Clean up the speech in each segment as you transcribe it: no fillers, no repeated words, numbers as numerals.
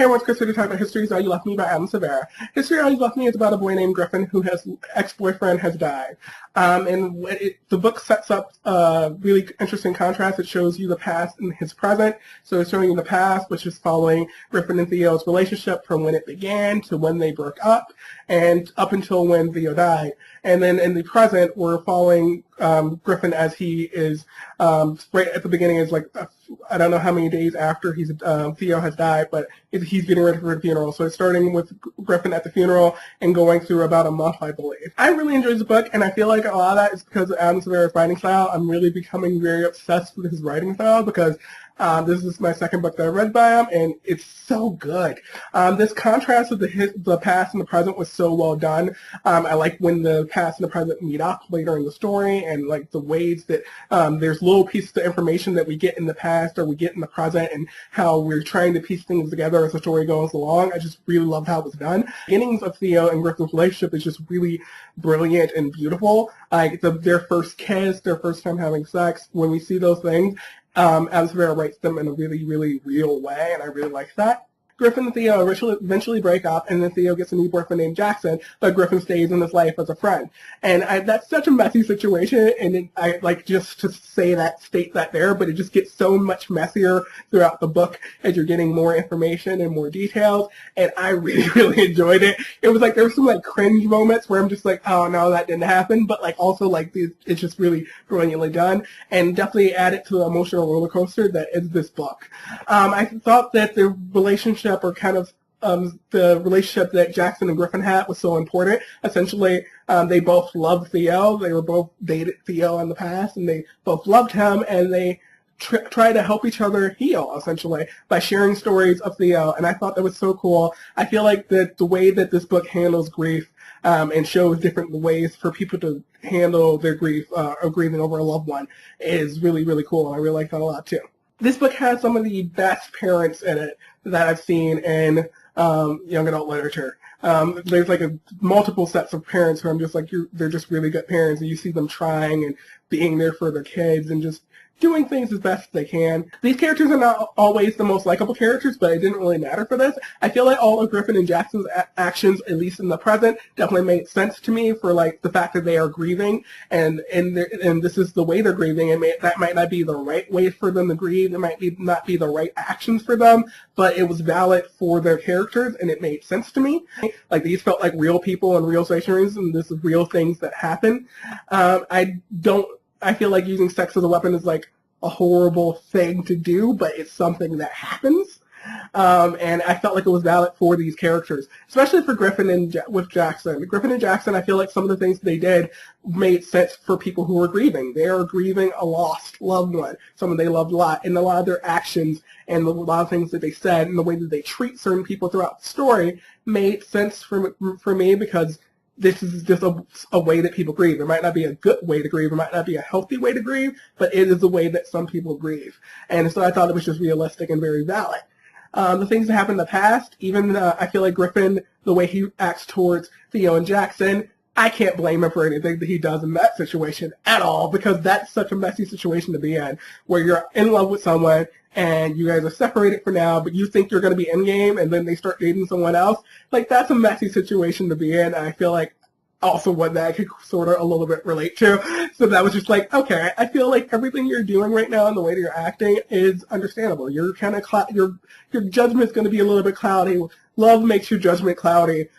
Hey everyone, it's Chris here to talk about History Is All You Left Me by Silvera. History Is All You Left Me is about a boy named Griffin who his ex-boyfriend has died. The book sets up a really interesting contrast. It shows you the past and his present. So it's showing you the past, which is following Griffin and Theo's relationship from when it began to when they broke up and up until when Theo died. And then in the present, we're following Griffin as he is right at the beginning is like I don't know how many days after Theo has died, but he's getting ready for the funeral. So it's starting with Griffin at the funeral and going through about a month, I believe. I really enjoyed the book, and I feel like a lot of that is because of Silvera's writing style. I'm really becoming very obsessed with his writing style because this is my second book that I read by him, and it's so good. This contrast of the past and the present was so well done. I like when the past and the present meet up later in the story, and like the ways that there's little pieces of information that we get in the past or we get in the present, and how we're trying to piece things together as the story goes along. I just really loved how it was done. The beginnings of Theo and Griffin's relationship is just really brilliant and beautiful. Like their first kiss, their first time having sex, when we see those things, Silvera writes them in a really, really real way, and I really like that. Griffin and Theo eventually break up, and then Theo gets a new boyfriend named Jackson, but Griffin stays in his life as a friend. And that's such a messy situation, and I like just to state that there, but it just gets so much messier throughout the book as you're getting more information and more details, and I really, really enjoyed it. It was like there were some like cringe moments where I'm just like, oh no, that didn't happen, but like also like it's just really brilliantly done, and definitely added to the emotional roller coaster that is this book. I thought that the relationship or kind of the relationship that Jackson and Griffin had was so important. Essentially, they both loved Theo. They were both dated Theo in the past, and they both loved him, and they try to help each other heal, essentially, by sharing stories of Theo, and I thought that was so cool. I feel like that the way that this book handles grief and shows different ways for people to handle their grief or grieving over a loved one is really, really cool, and I really like that a lot, too. This book has some of the best parents in it that I've seen in young adult literature. There's like multiple sets of parents who I'm just like, they're just really good parents, and you see them trying and being there for their kids and just doing things as best they can. These characters are not always the most likable characters, but it didn't really matter for this. I feel like all of Griffin and Jackson's actions, at least in the present, definitely made sense to me for like the fact that they are grieving, and this is the way they're grieving, and that might not be the right way for them to grieve. It might not be the right actions for them, but it was valid for their characters, and it made sense to me. Like these felt like real people and real situations, and this is real things that happen. I feel like using sex as a weapon is like a horrible thing to do, but it's something that happens. And I felt like it was valid for these characters, especially for Griffin and with Jackson. Griffin and Jackson, I feel like some of the things they did made sense for people who were grieving. They are grieving a lost loved one, someone they loved a lot, and a lot of their actions and a lot of things that they said and the way that they treat certain people throughout the story made sense for me because this is just a way that people grieve. It might not be a good way to grieve. It might not be a healthy way to grieve, but it is the way that some people grieve. And so I thought it was just realistic and very valid. The things that happened in the past, even I feel like Griffin, the way he acts towards Theo and Jackson, I can't blame him for anything that he does in that situation at all, because that's such a messy situation to be in, where you're in love with someone and you guys are separated for now, but you think you're going to be in-game and then they start dating someone else. Like, that's a messy situation to be in, and I feel like also one that I could sort of a little bit relate to. So that was just like, okay, I feel like everything you're doing right now and the way that you're acting is understandable. You're kind of your judgment's going to be a little bit cloudy. Love makes your judgment cloudy.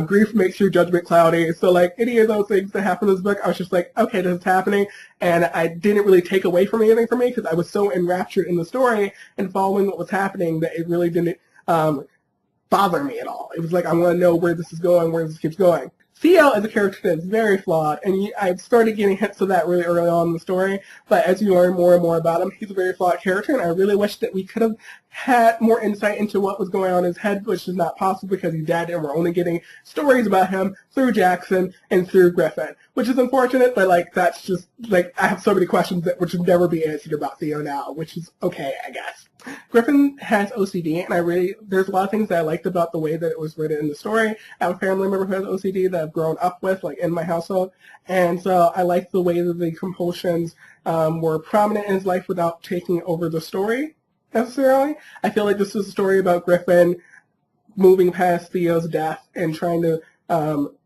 Grief makes your judgment cloudy. So like any of those things that happened in this book, I was just like, okay, this is happening. And I didn't really take away from anything for me because I was so enraptured in the story and following what was happening that it really didn't bother me at all. It was like, I want to know where this is going, where this keeps going. Theo is a character that's very flawed, and I started getting hints of that really early on in the story, but as you learn more and more about him, he's a very flawed character, and I really wish that we could have had more insight into what was going on in his head, which is not possible because he's dead, and we're only getting stories about him through Jackson and through Griffin, which is unfortunate, but like that's just, like, I have so many questions that would just never be answered about Theo now, which is okay, I guess. Griffin has OCD, and there's a lot of things that I liked about the way that it was written in the story. I have a family member who has OCD that I've grown up with, like in my household, and so I liked the way that the compulsions were prominent in his life without taking over the story necessarily. I feel like this is a story about Griffin moving past Theo's death and trying to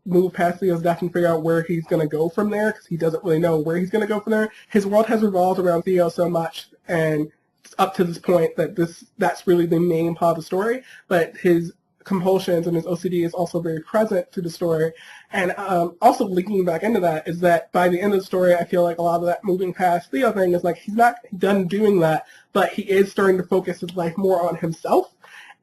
move past Theo's death and figure out where he's going to go from there, because he doesn't really know where he's going to go from there. His world has revolved around Theo so much, and up to this point that that's really the main part of the story, but his compulsions and his OCD is also very present through the story. And also linking back into that is that by the end of the story, I feel like a lot of that moving past Theo thing is like he's not done doing that, but he is starting to focus his life more on himself.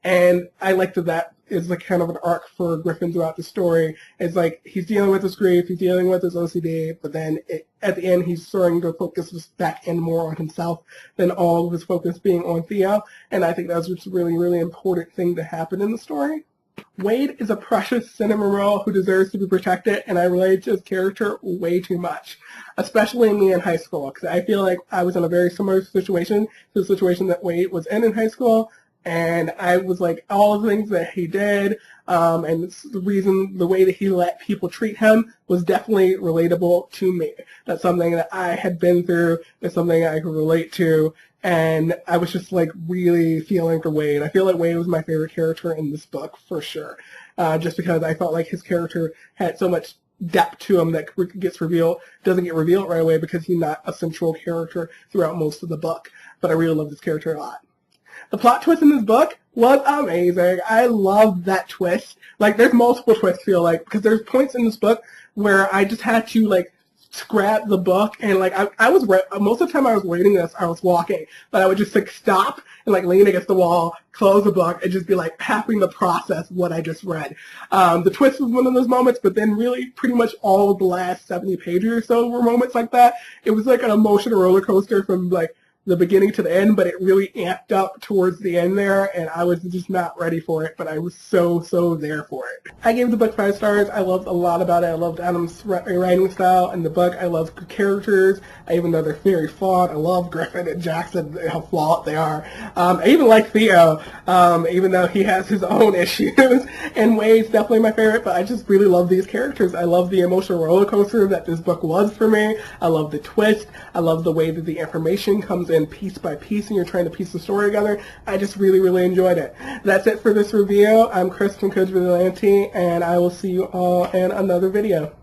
And I like that is like kind of an arc for Griffin throughout the story. It's like he's dealing with his grief, he's dealing with his OCD, but then at the end he's starting to focus back in more on himself than all of his focus being on Theo. And I think that's just a really, really important thing to happen in the story. Wade is a precious cinnamon roll who deserves to be protected, and I relate to his character way too much, especially me in high school, because I feel like I was in a very similar situation to the situation that Wade was in high school. And I was like, all the things that he did, and the way that he let people treat him was definitely relatable to me. That's something that I had been through. It's something I could relate to. And I was just like really feeling for Wade. I feel like Wade was my favorite character in this book for sure. Just because I felt like his character had so much depth to him that doesn't get revealed right away because he's not a central character throughout most of the book. But I really love this character a lot. The plot twist in this book was amazing. I love that twist. Like, there's multiple twists, I feel like, because there's points in this book where I just had to, like, grab the book, and, like, most of the time I was reading this, I was walking, but I would just, like, stop and, like, lean against the wall, close the book, and just be, like, having to process what I just read. The twist was one of those moments, but then really pretty much all of the last 70 pages or so were moments like that. It was, like, an emotional roller coaster from, like, the beginning to the end, but it really amped up towards the end there, and I was just not ready for it, but I was so there for it. I gave the book 5 stars. I loved a lot about it. I loved Adam's writing style in the book. I love the characters, even though they're very flawed. I love Griffin and Jackson, how flawed they are. I even like Theo, even though he has his own issues, and Wade's definitely my favorite, but I just really love these characters. I love the emotional roller coaster that this book was for me. I love the twist. I love the way that the information comes in piece by piece and you're trying to piece the story together. I just really enjoyed it. That's it for this review. I'm Chris from Coach Vigilante, and I will see you all in another video.